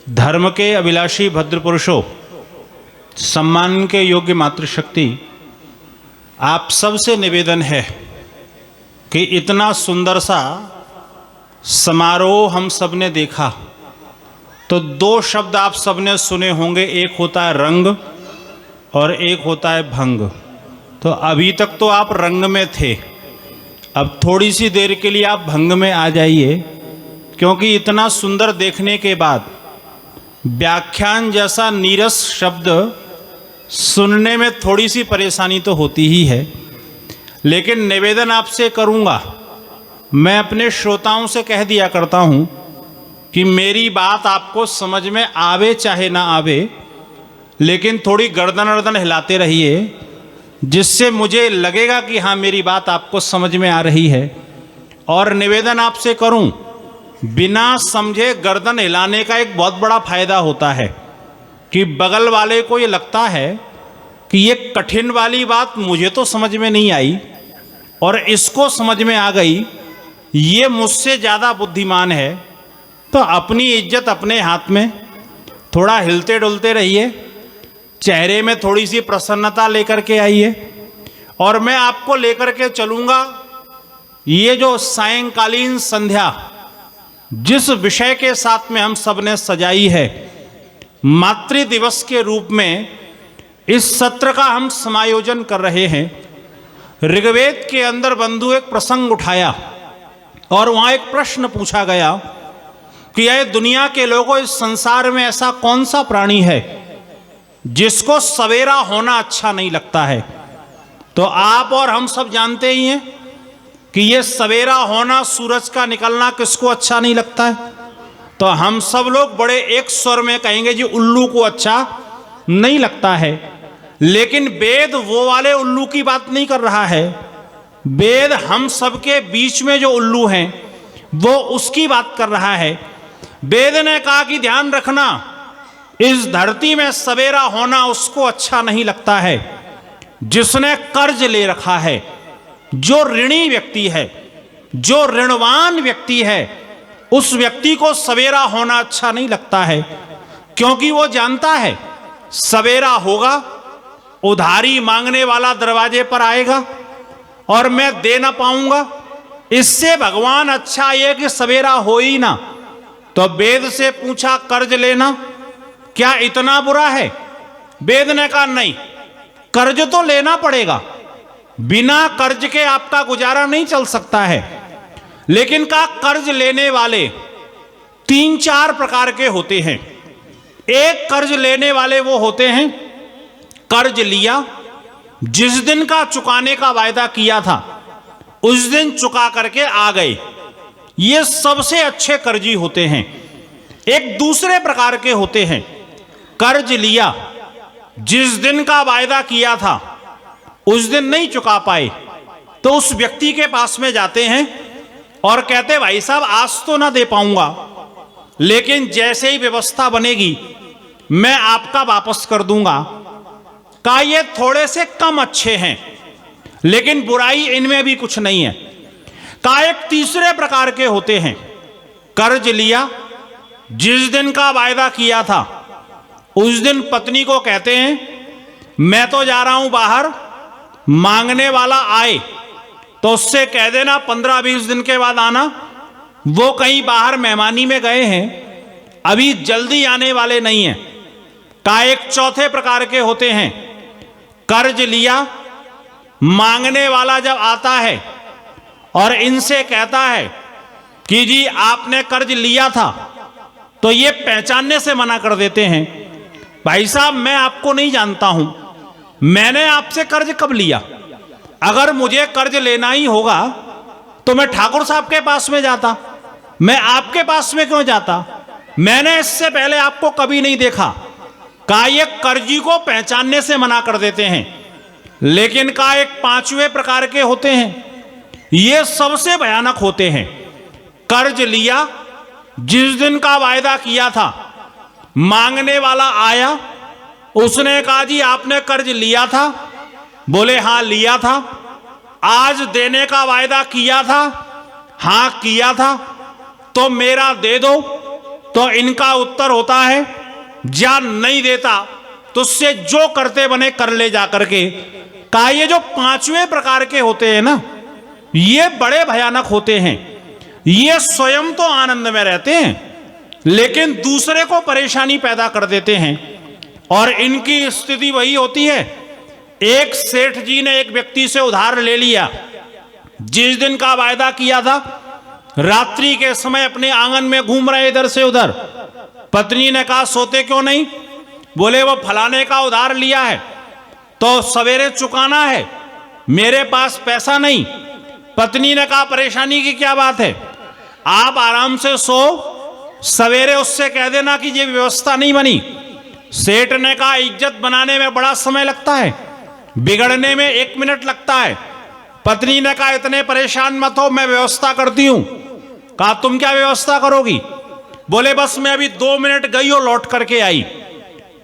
धर्म के अभिलाषी भद्र पुरुषों, सम्मान के योग्य मातृशक्ति, आप सबसे निवेदन है कि इतना सुंदर सा समारोह हम सब ने देखा तो दो शब्द आप सब ने सुने होंगे, एक होता है रंग और एक होता है भंग। तो अभी तक तो आप रंग में थे, अब थोड़ी सी देर के लिए आप भंग में आ जाइए, क्योंकि इतना सुंदर देखने के बाद व्याख्यान जैसा नीरस शब्द सुनने में थोड़ी सी परेशानी तो होती ही है। लेकिन निवेदन आपसे करूंगा, मैं अपने श्रोताओं से कह दिया करता हूं कि मेरी बात आपको समझ में आवे चाहे ना आवे, लेकिन थोड़ी गर्दन वर्दन हिलाते रहिए, जिससे मुझे लगेगा कि हाँ मेरी बात आपको समझ में आ रही है। और निवेदन आपसे करूं, बिना समझे गर्दन हिलाने का एक बहुत बड़ा फायदा होता है कि बगल वाले को ये लगता है कि ये कठिन वाली बात मुझे तो समझ में नहीं आई और इसको समझ में आ गई, ये मुझसे ज़्यादा बुद्धिमान है। तो अपनी इज्जत अपने हाथ में, थोड़ा हिलते डुलते रहिए, चेहरे में थोड़ी सी प्रसन्नता लेकर के आइए और मैं आपको लेकर के चलूँगा। ये जो सायंकालीन संध्या जिस विषय के साथ में हम सब ने सजाई है, मातृ दिवस के रूप में इस सत्र का हम समायोजन कर रहे हैं। ऋग्वेद के अंदर बंधु एक प्रसंग उठाया और वहाँ एक प्रश्न पूछा गया कि ये दुनिया के लोगों, इस संसार में ऐसा कौन सा प्राणी है जिसको सवेरा होना अच्छा नहीं लगता है। तो आप और हम सब जानते ही हैं कि ये सवेरा होना, सूरज का निकलना किसको अच्छा नहीं लगता है। तो हम सब लोग बड़े एक स्वर में कहेंगे जी उल्लू को अच्छा नहीं लगता है। लेकिन वेद वो वाले उल्लू की बात नहीं कर रहा है, वेद हम सबके बीच में जो उल्लू हैं वो उसकी बात कर रहा है। वेद ने कहा कि ध्यान रखना, इस धरती में सवेरा होना उसको अच्छा नहीं लगता है जिसने कर्ज ले रखा है, जो ऋणी व्यक्ति है, जो ऋणवान व्यक्ति है, उस व्यक्ति को सवेरा होना अच्छा नहीं लगता है। क्योंकि वो जानता है सवेरा होगा, उधारी मांगने वाला दरवाजे पर आएगा और मैं दे ना पाऊंगा, इससे भगवान अच्छा ये कि सवेरा हो ही ना। तो वेद से पूछा कर्ज लेना क्या इतना बुरा है? वेद ने कहा नहीं, कर्ज तो लेना पड़ेगा, बिना कर्ज के आपका गुजारा नहीं चल सकता है। लेकिन कहा कर्ज लेने वाले तीन चार प्रकार के होते हैं। एक कर्ज लेने वाले वो होते हैं, कर्ज लिया, जिस दिन का चुकाने का वायदा किया था उस दिन चुका करके आ गए, ये सबसे अच्छे कर्जी होते हैं। एक दूसरे प्रकार के होते हैं, कर्ज लिया, जिस दिन का वायदा किया था उस दिन नहीं चुका पाए, तो उस व्यक्ति के पास में जाते हैं और कहते भाई साहब आज तो ना दे पाऊंगा, लेकिन जैसे ही व्यवस्था बनेगी मैं आपका वापस कर दूंगा। का ये थोड़े से कम अच्छे हैं, लेकिन बुराई इनमें भी कुछ नहीं है। का एक तीसरे प्रकार के होते हैं, कर्ज लिया, जिस दिन का वायदा किया था उस दिन पत्नी को कहते हैं मैं तो जा रहा हूं बाहर, मांगने वाला आए तो उससे कह देना 15-20 दिन के बाद आना, वो कहीं बाहर मेहमानी में गए हैं, अभी जल्दी आने वाले नहीं हैं। का एक चौथे प्रकार के होते हैं, कर्ज लिया, मांगने वाला जब आता है और इनसे कहता है कि जी आपने कर्ज लिया था, तो ये पहचानने से मना कर देते हैं, भाई साहब मैं आपको नहीं जानता हूं, मैंने आपसे कर्ज कब लिया? अगर मुझे कर्ज लेना ही होगा तो मैं ठाकुर साहब के पास में जाता, मैं आपके पास में क्यों जाता? मैंने इससे पहले आपको कभी नहीं देखा। का ये कर्जी को पहचानने से मना कर देते हैं। लेकिन का एक पांचवें प्रकार के होते हैं, ये सबसे भयानक होते हैं, कर्ज लिया, जिस दिन का वायदा किया था, मांगने वाला आया, उसने कहा जी आपने कर्ज लिया था? बोले हां लिया था। आज देने का वायदा किया था? हां किया था। तो मेरा दे दो। तो इनका उत्तर होता है ज्ञान नहीं देता तो उससे जो करते बने कर ले जा करके। कहा ये जो पांचवें प्रकार के होते हैं ना, ये बड़े भयानक होते हैं। ये स्वयं तो आनंद में रहते हैं लेकिन दूसरे को परेशानी पैदा कर देते हैं। और इनकी स्थिति वही होती है, एक सेठ जी ने एक व्यक्ति से उधार ले लिया, जिस दिन का वायदा किया था, रात्रि के समय अपने आंगन में घूम रहे इधर से उधर। पत्नी ने कहा सोते क्यों नहीं? बोले वो फलाने का उधार लिया है तो सवेरे चुकाना है, मेरे पास पैसा नहीं। पत्नी ने कहा परेशानी की क्या बात है, आप आराम से सो, सवेरे उससे कह देना कि ये व्यवस्था नहीं बनी। सेठ ने कहा इज्जत बनाने में बड़ा समय लगता है, बिगड़ने में 1 मिनट लगता है। पत्नी ने कहा इतने परेशान मत हो, मैं व्यवस्था करती हूं। कहा तुम क्या व्यवस्था करोगी? बोले बस मैं अभी 2 मिनट गई और लौट करके आई।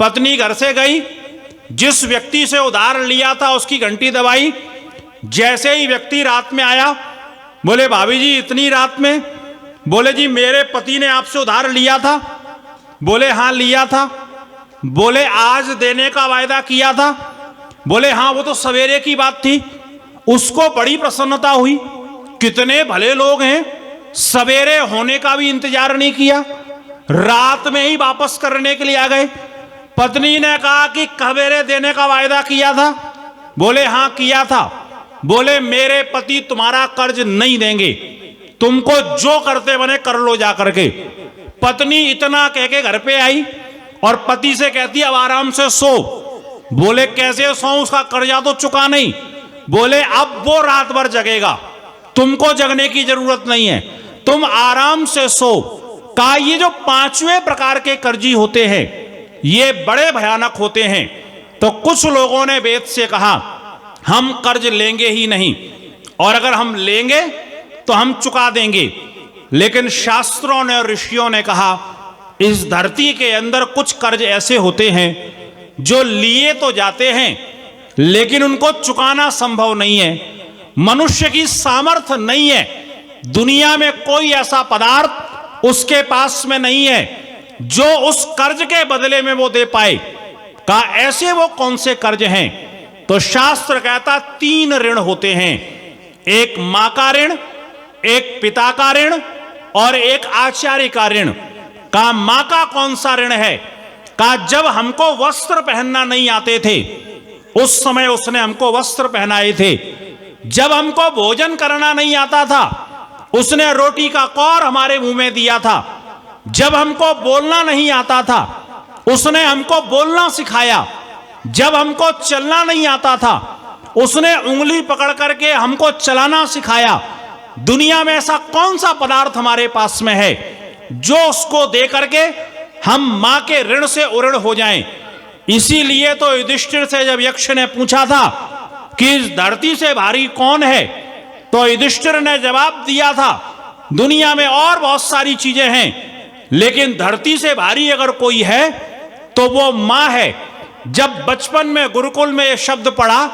पत्नी घर से गई, जिस व्यक्ति से उधार लिया था उसकी घंटी दबाई। जैसे ही व्यक्ति रात में आया, बोले भाभी जी इतनी रात में? बोले जी मेरे पति ने आपसे उधार लिया था। बोले हाँ लिया था। बोले आज देने का वायदा किया था। बोले हाँ वो तो सवेरे की बात थी। उसको बड़ी प्रसन्नता हुई, कितने भले लोग हैं, सवेरे होने का भी इंतजार नहीं किया, रात में ही वापस करने के लिए आ गए। पत्नी ने कहा कि सवेरे देने का वायदा किया था। बोले हाँ किया था। बोले मेरे पति तुम्हारा कर्ज नहीं देंगे, तुमको जो करते बने कर लो जा करके। पत्नी इतना कह के घर पे आई और पति से कहती अब आराम से सो। बोले कैसे सो, उसका कर्जा तो चुका नहीं। बोले अब वो रात भर जगेगा, तुमको जगने की जरूरत नहीं है, तुम आराम से सो। कहा ये जो 5वें प्रकार के कर्जी होते हैं ये बड़े भयानक होते हैं। तो कुछ लोगों ने वेद से कहा हम कर्ज लेंगे ही नहीं, और अगर हम लेंगे तो हम चुका देंगे। लेकिन शास्त्रों ने और ऋषियों ने कहा इस धरती के अंदर कुछ कर्ज ऐसे होते हैं जो लिए तो जाते हैं लेकिन उनको चुकाना संभव नहीं है। मनुष्य की सामर्थ्य नहीं है, दुनिया में कोई ऐसा पदार्थ उसके पास में नहीं है जो उस कर्ज के बदले में वो दे पाए। कहा ऐसे वो कौन से कर्ज हैं? तो शास्त्र कहता 3 ऋण होते हैं, एक मां का ऋण, एक पिता का ऋण और एक आचार्य का ऋण। कहा मां का कौन सा ऋण है? कहा जब हमको वस्त्र पहनना नहीं आते थे उस समय उसने हमको वस्त्र पहनाए थे। जब हमको भोजन करना नहीं आता था उसने रोटी का कौर हमारे मुंह में दिया था। जब हमको बोलना नहीं आता था उसने हमको बोलना सिखाया। जब हमको चलना नहीं आता था उसने उंगली पकड़ करके हमको चलाना सिखाया। दुनिया में ऐसा कौन सा पदार्थ हमारे पास में है जो उसको दे करके हम मां के ऋण से उऋण हो जाएं? इसीलिए तो युधिष्ठिर से जब यक्ष ने पूछा था कि इस धरती से भारी कौन है, तो युधिष्ठिर ने जवाब दिया था दुनिया में और बहुत सारी चीजें हैं लेकिन धरती से भारी अगर कोई है तो वो मां है। जब बचपन में गुरुकुल में ये शब्द पढ़ा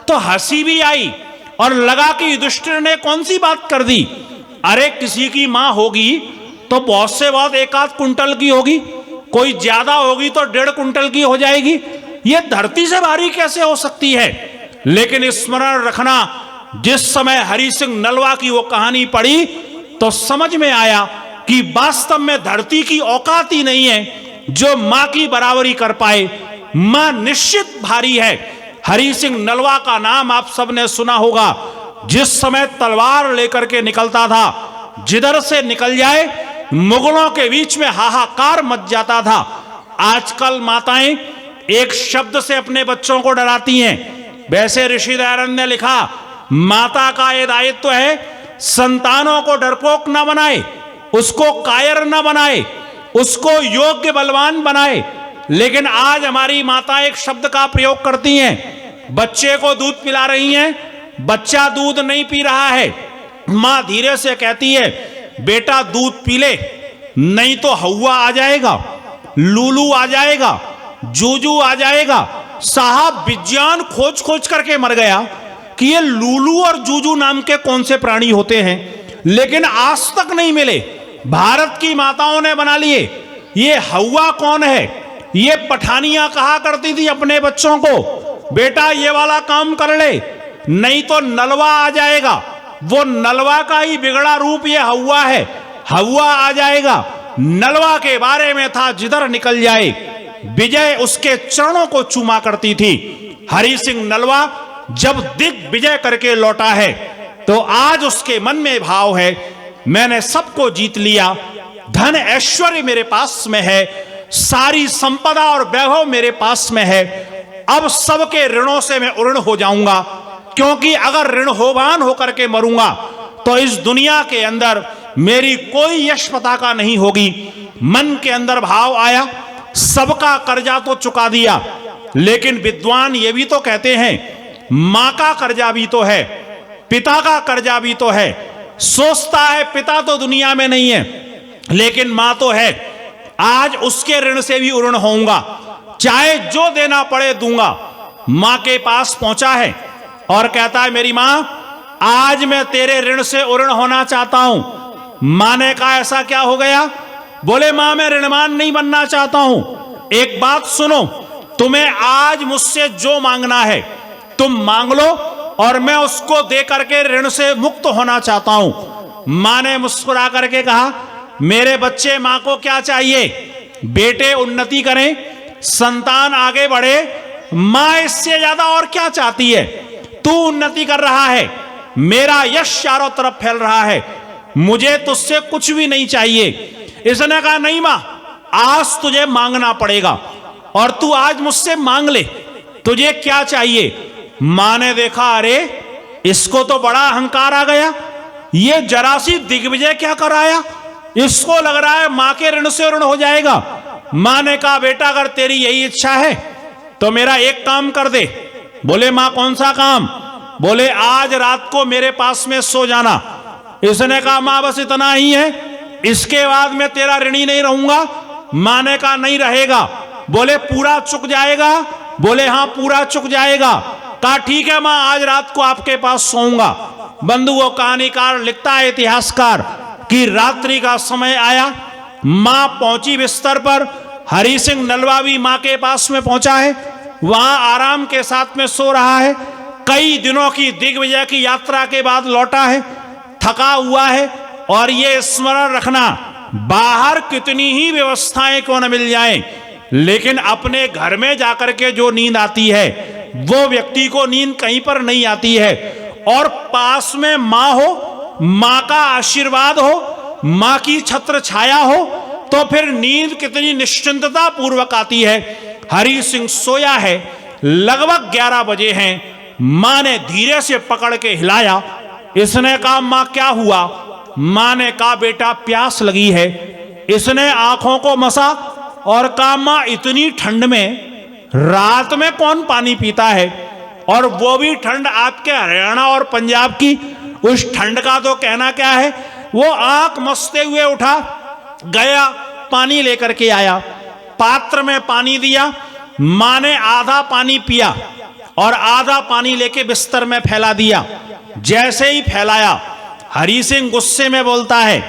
तो हंसी भी आई और लगा कि युधिष्ठिर ने कौन सी बात कर दी। अरे किसी की मां होगी तो बहुत से बहुत 1-8 कुंटल की होगी, कोई ज्यादा होगी तो 1.5 कुंटल की हो जाएगी। ये धरती से भारी कैसे हो सकती है? लेकिन स्मरण रखना, जिस समय हरि सिंह नलवा की वो कहानी पढ़ी तो समझ में आया कि वास्तव में धरती की औकात ही नहीं है जो मां की बराबरी कर पाए। मां निश्चित भारी है। हरि सिंह नलवा का नाम आप सबने सुना होगा। जिस समय तलवार लेकर के निकलता था, जिधर से निकल जाए मुगलों के बीच में हाहाकार मच जाता था। आजकल माताएं एक शब्द से अपने बच्चों को डराती हैं। वैसे ऋषि दयानंद ने लिखा माता का यह दायित्व है संतानों को डरपोक न बनाए, उसको कायर न बनाए, उसको योग्य बलवान बनाए। लेकिन आज हमारी माता एक शब्द का प्रयोग करती हैं, बच्चे को दूध पिला रही हैं, बच्चा दूध नहीं पी रहा है, मां धीरे से कहती है बेटा दूध पी ले नहीं तो हौवा आ जाएगा, लूलू आ जाएगा, जूजू आ जाएगा। साहब विज्ञान खोज खोज करके मर गया कि ये लूलू और जूजू नाम के कौन से प्राणी होते हैं, लेकिन आज तक नहीं मिले। भारत की माताओं ने बना लिए। ये हवा कौन है? ये पठानियां कहा करती थी अपने बच्चों को, बेटा ये वाला काम कर ले, नहीं तो नलवा आ जाएगा। वो नलवा का ही बिगड़ा रूप ये हवा है। हवा आ जाएगा, नलवा के बारे में था जिधर निकल जाए विजय उसके चरणों को चूमा करती थी। हरि सिंह नलवा जब दिग्विजय करके लौटा है तो आज उसके मन में भाव है, मैंने सबको जीत लिया, धन ऐश्वर्य मेरे पास में है, सारी संपदा और वैभव मेरे पास में है, अब सबके ऋणों से मैं ऋण हो जाऊंगा, क्योंकि अगर ऋण होवान होकर के मरूंगा तो इस दुनिया के अंदर मेरी कोई यश पताका नहीं होगी। मन के अंदर भाव आया, सबका कर्जा तो चुका दिया, लेकिन विद्वान ये भी तो कहते हैं मां का कर्जा भी तो है, पिता का कर्जा भी तो है। सोचता है पिता तो दुनिया में नहीं है, लेकिन मां तो है, आज उसके ऋण से भी ऋण होऊंगा, चाहे जो देना पड़े दूंगा। मां के पास पहुंचा है और कहता है मेरी मां, आज मैं तेरे ऋण से ऋण होना चाहता हूं। मां ने कहा ऐसा क्या हो गया? बोले मां मैं ऋणमान नहीं बनना चाहता हूं, एक बात सुनो, तुम्हें आज मुझसे जो मांगना है तुम मांग लो और मैं उसको दे करके ऋण से मुक्त होना चाहता हूं। मां ने मुस्कुरा करके कहा मेरे बच्चे मां को क्या चाहिए? बेटे उन्नति करें, संतान आगे बढ़े, मां इससे ज्यादा और क्या चाहती है? तू उन्नति कर रहा है, मेरा यश चारों तरफ फैल रहा है, मुझे तुझसे कुछ भी नहीं चाहिए। इसने कहा नहीं मां, आज तुझे मांगना पड़ेगा और तू आज मुझसे मांग ले, तुझे क्या चाहिए? मां ने देखा अरे इसको तो बड़ा अहंकार आ गया, ये जरा सी दिग्विजय क्या कराया, इसको लग रहा है मां के ऋण से ऋण हो जाएगा। मां ने कहा बेटा अगर तेरी यही इच्छा है तो मेरा एक काम कर दे। बोले मां कौन सा काम? बोले आज रात को मेरे पास में सो जाना। इसने कहा मां बस इतना ही है, इसके बाद मैं तेरा ऋणी नहीं रहूंगा। मां ने कहा नहीं रहेगा। बोले पूरा चुक जाएगा? बोले हां पूरा चुक जाएगा। कहा ठीक है मां, आज रात को आपके पास सोऊंगा। बंधुओं कहानीकार लिखता है इतिहासकार कि रात्रि का समय आया, मां पहुंची बिस्तर पर, हरि सिंह नलवा भी मां के पास में पहुंचा है, वहां आराम के साथ में सो रहा है। कई दिनों की दिग्विजय की यात्रा के बाद लौटा है, थका हुआ है, और ये स्मरण रखना बाहर कितनी ही व्यवस्थाएं क्यों न मिल जाएं, लेकिन अपने घर में जाकर के जो नींद आती है वो व्यक्ति को नींद कहीं पर नहीं आती है। और पास में मां हो, मां का आशीर्वाद हो, मां की छत्र छाया हो, तो फिर नींद कितनी निश्चिंतता पूर्वक आती है। हरि सिंह सोया है, लगभग 11 बजे हैं। मां ने धीरे से पकड़ के हिलाया। इसने कहा मां क्या हुआ? मां ने कहा बेटा प्यास लगी है। इसने आंखों को मसा और कहा मां इतनी ठंड में रात में कौन पानी पीता है, और वो भी ठंड आपके हरियाणा और पंजाब की, उस ठंड का तो कहना क्या है। वो आंख मसते हुए उठा, गया, पानी लेकर के आया, पात्र में पानी दिया। मां ने आधा पानी पिया और आधा पानी लेके बिस्तर में फैला दिया। जैसे ही फैलाया, हरि सिंह गुस्से में बोलता है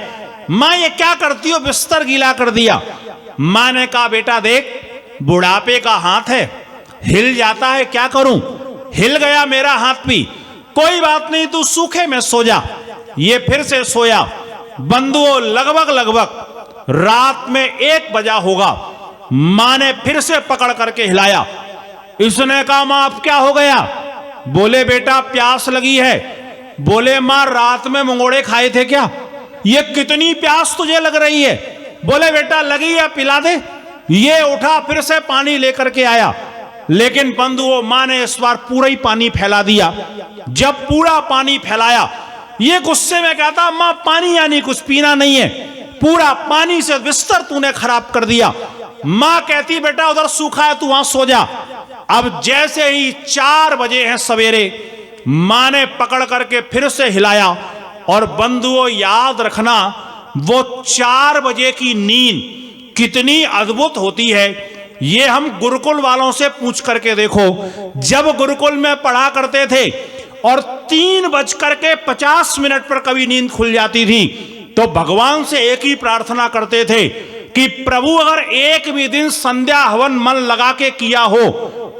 मां ये क्या करती हो, बिस्तर गीला कर दिया। मां ने कहा बेटा देख बुढ़ापे का हाथ है, हिल जाता है, क्या करूं? हिल गया मेरा हाथ भी, कोई बात नहीं, तू सूखे में सो जा। ये फिर से सोया। बंधुओं लगभग रात में 1 बजा होगा। मां ने फिर से पकड़ करके हिलाया। इसने कहा मां अब क्या हो गया? बोले बेटा प्यास लगी है। बोले मां रात में मंगोड़े खाए थे क्या? ये कितनी प्यास तुझे लग रही है? बोले बेटा लगी है, पिला दे। ये उठा, फिर से पानी लेकर के आया, लेकिन बंधुओं मां ने इस बार पूरा ही पानी फैला दिया। जब पूरा पानी फैलाया, ये गुस्से में कहता मां पानी यानी कुछ पीना नहीं है, पूरा पानी से बिस्तर तूने खराब कर दिया। मां कहती बेटा उधर सूखा है, तू वहां सो जा। अब जैसे ही 4 बजे हैं सवेरे, मां ने पकड़ करके फिर से हिलाया। और बंधुओं याद रखना, वो 4 बजे की नींद कितनी अद्भुत होती है, ये हम गुरुकुल वालों से पूछ करके देखो। जब गुरुकुल में पढ़ा करते थे और 3:50 पर कभी नींद खुल जाती थी, तो भगवान से एक ही प्रार्थना करते थे कि प्रभु अगर एक भी दिन संध्या हवन मन लगा के किया हो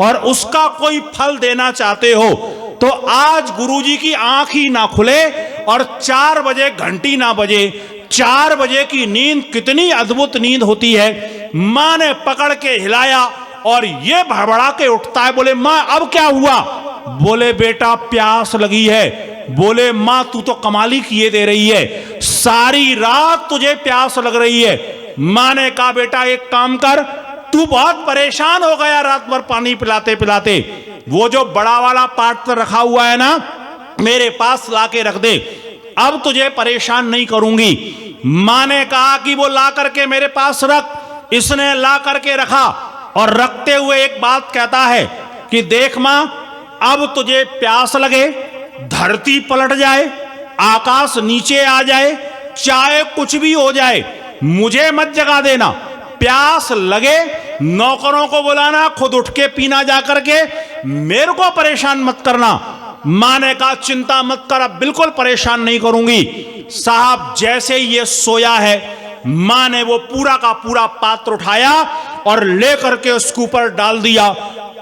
और उसका कोई फल देना चाहते हो तो आज गुरुजी की आंख ही ना खुले और 4 बजे घंटी ना बजे। 4 बजे की नींद कितनी अद्भुत नींद होती है। मां ने पकड़ के हिलाया और ये भड़बड़ा के उठता है, बोले मां अब क्या हुआ? बोले बेटा प्यास लगी है। बोले मां तू तो कमाली किए दे रही है, सारी रात तुझे प्यास लग रही है। मां ने कहा बेटा एक काम कर, तू बहुत परेशान हो गया रात भर पानी पिलाते पिलाते, वो जो बड़ा वाला पात्र रखा हुआ है ना मेरे पास लाके रख दे, अब तुझे परेशान नहीं करूंगी। मां ने कहा कि वो ला करके मेरे पास रख। इसने ला करके रखा और रखते हुए एक बात कहता है कि देख मां, अब तुझे प्यास लगे, धरती पलट जाए, आकाश नीचे आ जाए, चाहे कुछ भी हो जाए, मुझे मत जगा देना। प्यास लगे नौकरों को बुलाना, खुद उठ के पीना जा करके, मेरे को परेशान मत करना। मां ने कहा चिंता मत कर, अब बिल्कुल परेशान नहीं करूंगी। साहब जैसे ही ये सोया है, मां ने वो पूरा का पूरा पात्र उठाया और लेकर के उसके ऊपर डाल दिया।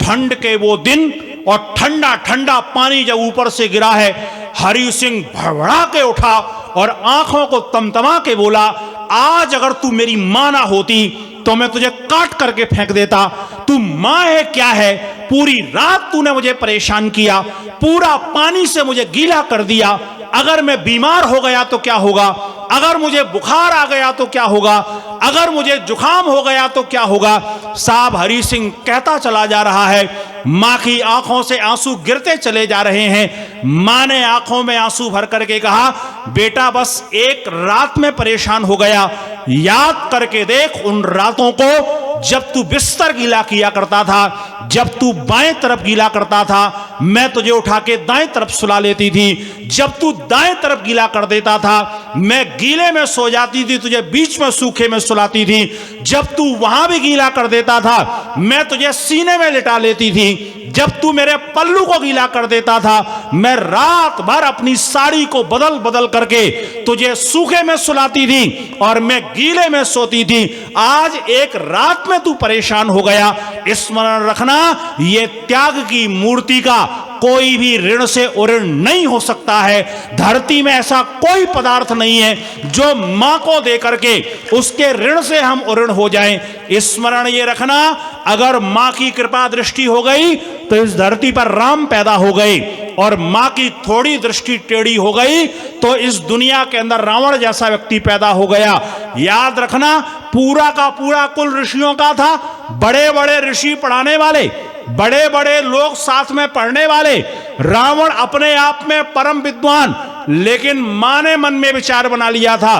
ठंड के वो दिन और ठंडा ठंडा पानी जब ऊपर से गिरा है, हरि सिंह भड़बड़ा के उठा और आंखों को तमतमा के बोला, आज अगर तू मेरी मां ना होती तो मैं तुझे काट करके फेंक देता। तू मां है क्या है? पूरी रात तूने मुझे परेशान किया, पूरा पानी से मुझे गीला कर दिया। अगर मैं बीमार हो गया तो क्या होगा? अगर मुझे बुखार आ गया तो क्या होगा? अगर मुझे जुकाम हो गया तो क्या होगा? साहब हरि सिंह कहता चला जा रहा है, मां की आंखों से आंसू गिरते चले जा रहे हैं। मां ने आंखों में आंसू भर करके कहा बेटा बस एक रात में परेशान हो गया, याद करके देख उन रातों को जब तू बिस्तर गीला किया करता था, जब तू बाएं तरफ गीला करता था, मैं तुझे उठा के दाएं तरफ सुला लेती थी। जब तू दाएं तरफ गीला कर देता था, मैं गीले में सो जाती थी, तुझे बीच में सूखे में सुलाती थी। जब तू वहां भी गीला कर देता था, मैं तुझे सीने में लिटा लेती थी। जब तू मेरे पल्लू को गीला कर देता था, मैं रात भर अपनी साड़ी को बदल बदल करके तुझे सूखे में सुलाती थी और मैं गीले में सोती थी। आज एक रात में तू परेशान हो गया। स्मरण रखना, ये त्याग की मूर्ति का कोई भी ऋण से उऋण नहीं हो सकता है। धरती में ऐसा कोई पदार्थ नहीं है जो मां को दे करके उसके ऋण से हम उऋण हो जाएं। स्मरण ये रखना, अगर मां की कृपा दृष्टि हो गई तो इस धरती पर राम पैदा हो गए, और मां की थोड़ी दृष्टि टेढ़ी हो गई तो इस दुनिया के अंदर रावण जैसा व्यक्ति पैदा हो गया। याद रखना, पूरा का पूरा कुल ऋषियों का था, बड़े बड़े ऋषि पढ़ाने वाले, बड़े बड़े लोग साथ में पढ़ने वाले। रावण अपने आप में परम विद्वान, लेकिन मां ने मन में विचार बना लिया था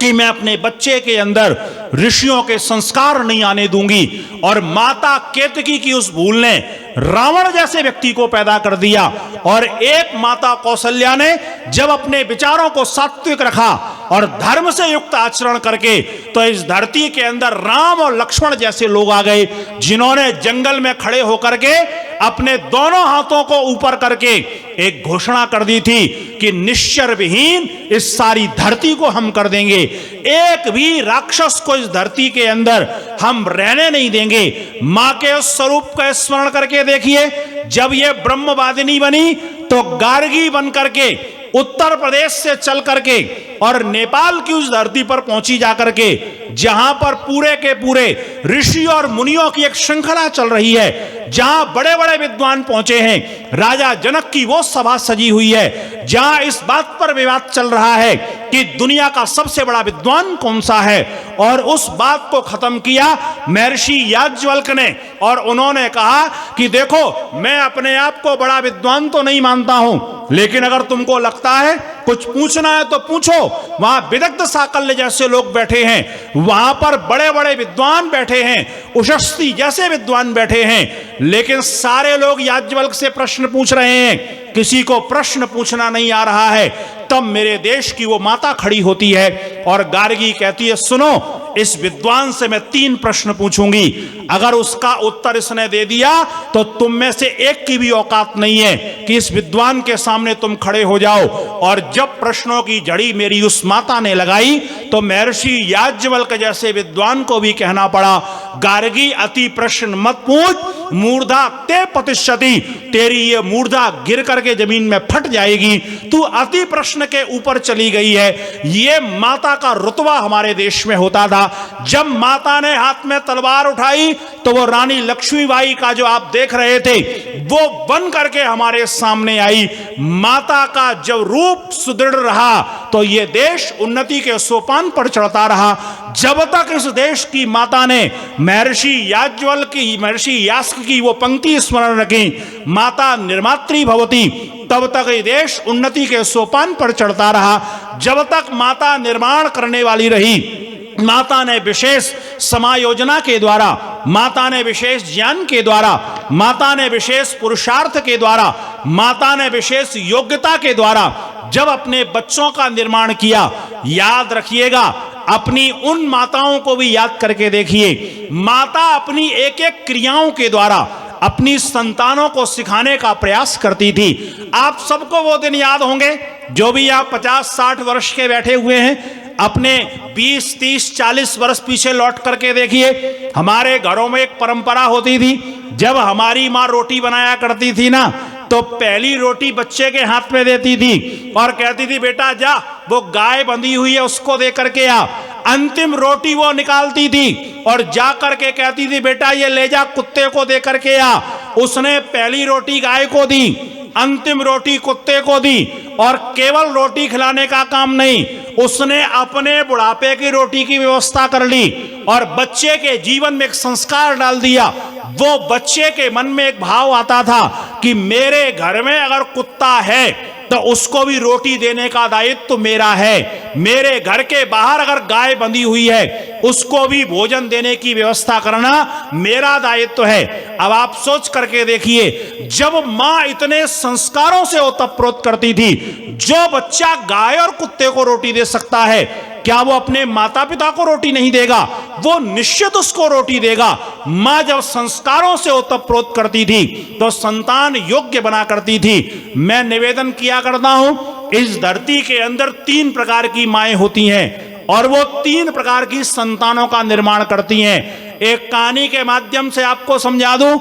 कि मैं अपने बच्चे के अंदर ऋषियों के संस्कार नहीं आने दूंगी, और माता केतकी की उस भूल ने रावण जैसे व्यक्ति को पैदा कर दिया। और एक माता कौशल्या ने जब अपने विचारों को सात्विक रखा और धर्म से युक्त आचरण करके, तो इस धरती के अंदर राम और लक्ष्मण जैसे लोग आ गए, जिन्होंने जंगल में खड़े होकर के अपने दोनों हाथों को ऊपर करके एक घोषणा कर दी थी कि निश्चर विहीन इस सारी धरती को हम कर देंगे, एक भी राक्षस को इस धरती के अंदर हम रहने नहीं देंगे। मां के उस स्वरूप का स्मरण करके देखिए, जब ये ब्रह्मवादिनी बनी तो गार्गी बन करके उत्तर प्रदेश से चल करके और नेपाल की उस धरती पर पहुंची जाकर के, जहां पर पूरे के पूरे ऋषि और मुनियों की एक श्रृंखला चल रही है, जहां बड़े बड़े विद्वान पहुंचे हैं। राजा जनक की वो सभा सजी हुई है जहां इस बात पर विवाद चल रहा है कि दुनिया का सबसे बड़ा विद्वान कौन सा है, और उस बात को खत्म किया महर्षि याज्ञवल्क्य ने, और उन्होंने कहा कि देखो मैं अपने आप को बड़ा विद्वान तो नहीं मानता हूं, लेकिन अगर तुमको लगता है कुछ पूछना है तो पूछो। वहां विदग्ध साकल्य जैसे लोग बैठे हैं, वहां पर बड़े बड़े विद्वान बैठे हैं, उशस्ती जैसे विद्वान बैठे हैं, लेकिन सारे लोग याज्ञवल्क्य से प्रश्न पूछ रहे हैं, किसी को प्रश्न पूछना नहीं आ रहा है। तब मेरे देश की वो माता खड़ी होती है और गार्गी कहती है, सुनो इस विद्वान से मैं 3 प्रश्न पूछूंगी, अगर उसका उत्तर इसने दे दिया तो तुम में से एक की भी औकात नहीं है कि इस विद्वान के सामने तुम खड़े हो जाओ। और जब प्रश्नों की जड़ी मेरी उस माता ने लगाई तो महर्षि याज्ञवल्क्य जैसे विद्वान को भी कहना पड़ा, गार्गी अति प्रश्न मत पूछ, मूर्धा ते पतिष्यति, तेरी ये मूर्धा गिर करके जमीन में फट जाएगी, तू अति प्रश्न के ऊपर चली गई है। ये माता का रुतबा हमारे देश में होता था। जब माता ने हाथ में तलवार उठाई तो वो रानी लक्ष्मीबाई का जो आप देख रहे थे वो बन करके हमारे सामने आई। माता का जब रूप सुदृढ़ रहा तो ये देश उन्नति के सोपान पर चढ़ता रहा। जब तक इस देश की माता ने महर्षि याज्ञवल्क्य की, महर्षि यास्क की वो पंक्ति स्मरण रखी, माता निर्मात्री भवती, तब तक ये देश उन्नति के सोपान पर चढ़ता रहा। जब तक माता निर्माण करने वाली रही, माता ने विशेष समायोजना के द्वारा, माता ने विशेष ज्ञान के द्वारा, माता ने विशेष पुरुषार्थ के द्वारा, माता ने विशेष योग्यता के द्वारा जब अपने बच्चों का निर्माण किया, याद रखिएगा, अपनी उन माताओं को भी याद करके देखिए, माता अपनी एक एक क्रियाओं के द्वारा अपनी संतानों को सिखाने का प्रयास करती थी। आप सबको वो दिन याद होंगे, जो भी आप 50-60 वर्ष के बैठे हुए हैं, अपने 20-30-40 वर्ष पीछे लौट करके देखिए। हमारे घरों में एक परंपरा होती थी, जब हमारी माँ रोटी बनाया करती थी ना, तो पहली रोटी बच्चे के हाथ में देती थी और कहती थी, बेटा जा वो गाय बंधी हुई है उसको दे करके आ। अंतिम रोटी वो निकालती थी और जा करके कहती थी, बेटा ये ले जा कुत्ते को दे करके आ। उसने पहली रोटी गाय को दी, अंतिम रोटी कुत्ते को दी, और केवल रोटी खिलाने का काम नहीं, उसने अपने बुढ़ापे की रोटी की व्यवस्था कर ली और बच्चे के जीवन में एक संस्कार डाल दिया। वो बच्चे के मन में एक भाव आता था कि मेरे घर में अगर कुत्ता है तो उसको भी रोटी देने का दायित्व तो मेरा है, मेरे घर के बाहर अगर गाय बंधी हुई है उसको भी भोजन देने की व्यवस्था करना मेरा दायित्व है। अब आप सोच करके देखिए, जब माँ इतने संस्कारों से ओतप्रोत करती थी, जो बच्चा गाय और कुत्ते को रोटी दे सकता है, क्या वो अपने माता पिता को रोटी नहीं देगा? वो निश्चित उसको रोटी देगा। माँ जब संस्कारों से ओतप्रोत करती थी तो संतान योग्य बना करती थी। मैं निवेदन किया करता हूं, इस धरती के अंदर 3 प्रकार की माएं होती हैं और वो 3 प्रकार की संतानों का निर्माण करती हैं। एक कहानी के माध्यम से आपको समझा दूं।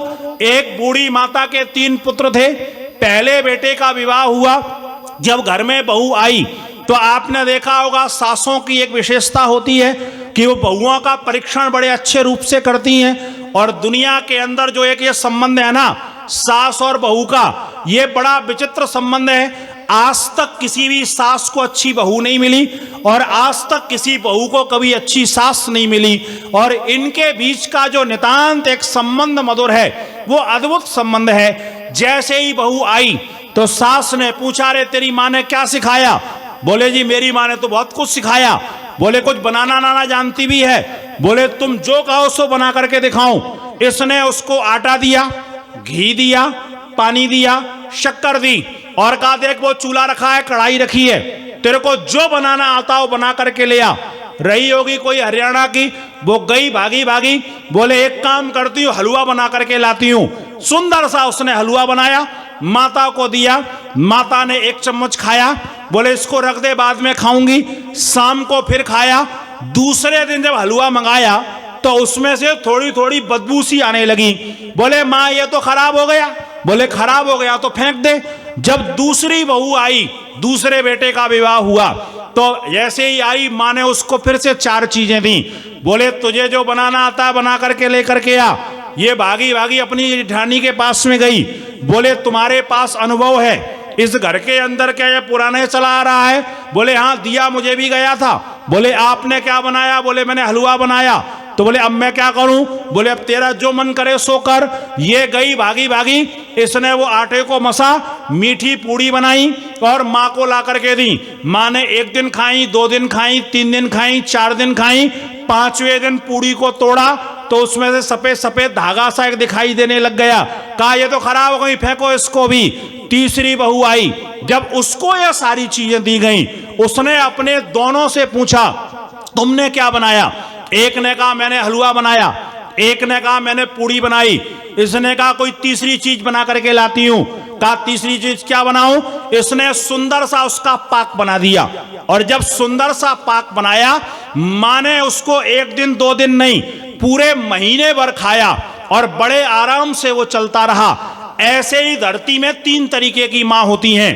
एक बूढ़ी माता के 3 पुत्र थे। पहले बेटे का विवाह हुआ, जब घर में बहू आई तो आपने देखा होगा सासों की एक विशेषता होती है कि वो बहुओं का परीक्षण बड़े अच्छे रूप से करती हैं। और दुनिया के अंदर जो एक ये संबंध है ना, सास और बहू का, ये बड़ा विचित्र संबंध है। आज तक किसी भी सास को अच्छी बहू नहीं मिली और आज तक किसी बहू को कभी अच्छी सास नहीं मिली, और इनके बीच का जो नितांत एक संबंध मधुर है, वो अद्भुत संबंध है। जैसे ही बहू आई तो सास ने पूछा, रे तेरी माँ ने क्या सिखाया? बोले जी मेरी माँ ने तो बहुत कुछ सिखाया। बोले कुछ बनाना नाना जानती भी है? बोले तुम जो कहो सो बना करके दिखाऊं। इसने उसको आटा दिया, घी दिया, पानी दिया, शक्कर दी और कहा देख वो चूल्हा रखा है, कढ़ाई रखी है, तेरे को जो बनाना आता हो बना करके ले आ। रही होगी कोई हरियाणा की, वो गई भागी भागी, बोले एक काम करती हूँ हलवा बना करके लाती हूँ। सुंदर सा उसने हलवा बनाया, माता को दिया। माता ने 1 चम्मच खाया, बोले इसको रख दे बाद में खाऊंगी। शाम को फिर खाया। दूसरे दिन जब हलवा मंगाया तो उसमें से थोड़ी थोड़ी बदबू सी आने लगी। बोले माँ ये तो खराब हो गया। बोले खराब हो गया तो फेंक दे। जब दूसरी बहू आई, दूसरे बेटे का विवाह हुआ, तो जैसे ही आई माँ ने उसको फिर से 4 चीजें दी। बोले तुझे जो बनाना आता है बना करके ले करके आ। ये भागी भागी अपनी जेठानी के पास में गई। बोले तुम्हारे पास अनुभव है, इस घर के अंदर क्या ये पुराने चला आ रहा है? बोले हाँ दिया मुझे भी गया था। बोले आपने क्या बनाया? बोले मैंने हलवा बनाया। तो बोले अब मैं क्या करूं? बोले अब तेरा जो मन करे सो कर। ये गई भागी भागी, इसने वो आटे को मसा, मीठी पूड़ी बनाई और माँ को ला करके दी। माँ ने 1 दिन खाई, 2 दिन खाई, 3 दिन खाई, 4 दिन खाई। 5वें दिन पूड़ी को तोड़ा तो उसमें से सफेद सफेद धागा सा एक दिखाई देने लग गया। कहा ये तो खराब हो गई, फेंको इसको भी। तीसरी बहू आई, जब उसको ये सारी चीजें दी गई, उसने अपने दोनों से पूछा तुमने क्या बनाया? एक ने कहा मैंने हलवा बनाया, एक ने कहा मैंने पूड़ी बनाई, इसने कहा कोई तीसरी चीज बना करके लाती हूं। कहा तीसरी चीज क्या बनाऊं? इसने सुंदर सा उसका पाक बना दिया। और जब सुंदर सा पाक बनाया, मां ने उसको एक दिन दो दिन नहीं, पूरे महीने भर खाया और बड़े आराम से वो चलता रहा। ऐसे ही धरती में तीन तरीके की मां होती हैं।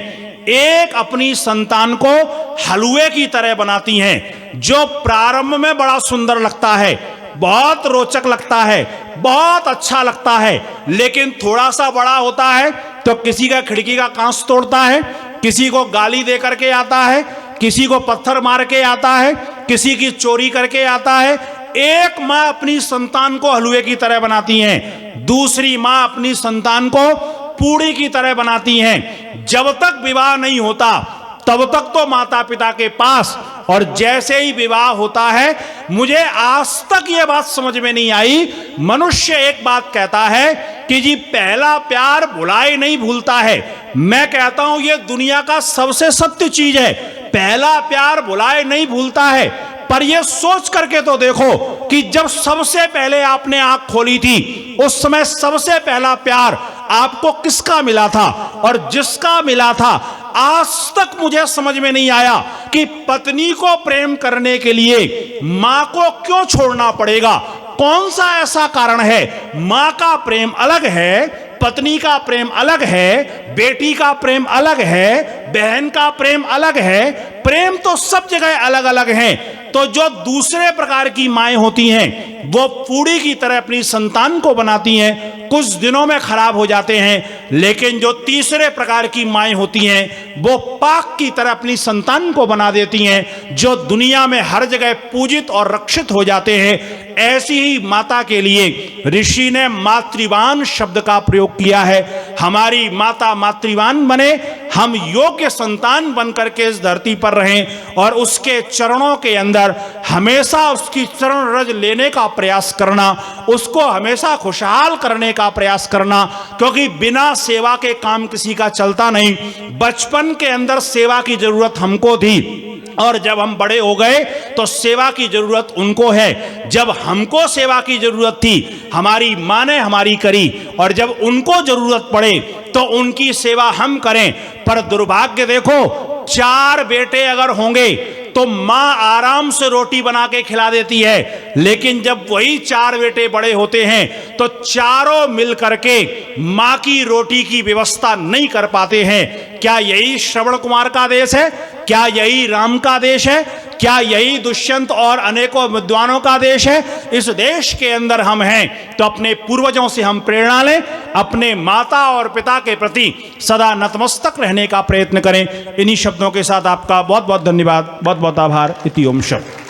एक अपनी संतान को हलवे की तरह बनाती हैं, जो प्रारंभ में बड़ा सुंदर लगता है, बहुत रोचक लगता है, बहुत अच्छा लगता है, लेकिन थोड़ा सा बड़ा होता है तो किसी का खिड़की का कांच तोड़ता है, किसी को गाली दे करके आता है, किसी को पत्थर मार के आता है, किसी की चोरी करके आता है। एक मां अपनी संतान को हलवे की तरह बनाती हैं, दूसरी मां अपनी संतान को पूड़ी की तरह बनाती हैं। जब तक विवाह नहीं होता तब तक तो माता पिता के पास, और जैसे ही विवाह होता है, मुझे आज तक यह बात समझ में नहीं आई, मनुष्य एक बात कहता है कि जी पहला प्यार भुलाए नहीं भूलता है। मैं कहता हूं यह दुनिया का सबसे सत्य चीज है, पहला प्यार भुलाए नहीं भूलता है। पर यह सोच करके तो देखो कि जब सबसे पहले आपने आंख खोली थी, उस समय सबसे पहला प्यार आपको किसका मिला था? और जिसका मिला था, आज तक मुझे समझ में नहीं आया कि पत्नी को प्रेम करने के लिए मां को क्यों छोड़ना पड़ेगा। कौन सा ऐसा कारण है? मां का प्रेम अलग है, पत्नी का प्रेम अलग है, बेटी का प्रेम अलग है, बहन का प्रेम अलग है, प्रेम तो सब जगह अलग अलग है। तो जो दूसरे प्रकार की माएं होती हैं, वो पूड़ी की तरह अपनी संतान को बनाती हैं, कुछ दिनों में खराब हो जाते हैं। लेकिन जो तीसरे प्रकार की माएं होती हैं, वो पाक की तरह अपनी संतान को बना देती हैं, जो दुनिया में हर जगह पूजित और रक्षित हो जाते हैं। ऐसी ही माता के लिए ऋषि ने मातृवान शब्द का प्रयोग किया है। हमारी माता मातृवान बने, हम योग्य संतान बनकर के इस धरती पर रहें और उसके चरणों के अंदर हमेशा उसकी चरण रज लेने का प्रयास करना, उसको हमेशा खुशहाल करने का प्रयास करना, क्योंकि बिना सेवा के काम किसी का चलता नहीं। बचपन के अंदर सेवा की जरूरत हमको थी, और जब हम बड़े हो गए तो सेवा की जरूरत उनको है। जब हमको सेवा की जरूरत थी, हमारी मां ने हमारी करी, और जब उनको जरूरत पड़े तो उनकी सेवा हम करें। पर दुर्भाग्य देखो, चार बेटे अगर होंगे तो मां आराम से रोटी बना के खिला देती है, लेकिन जब वही चार बेटे बड़े होते हैं तो चारों मिल करके मां की रोटी की व्यवस्था नहीं कर पाते हैं। क्या यही श्रवण कुमार का देश है? क्या यही राम का देश है? क्या यही दुष्यंत और अनेकों विद्वानों का देश है? इस देश के अंदर हम हैं, तो अपने पूर्वजों से हम प्रेरणा लें, अपने माता और पिता के प्रति सदा नतमस्तक रहने का प्रयत्न करें। इन्हीं शब्दों के साथ आपका बहुत बहुत धन्यवाद, बहुत बहुत आभार। इति ओम शब्द।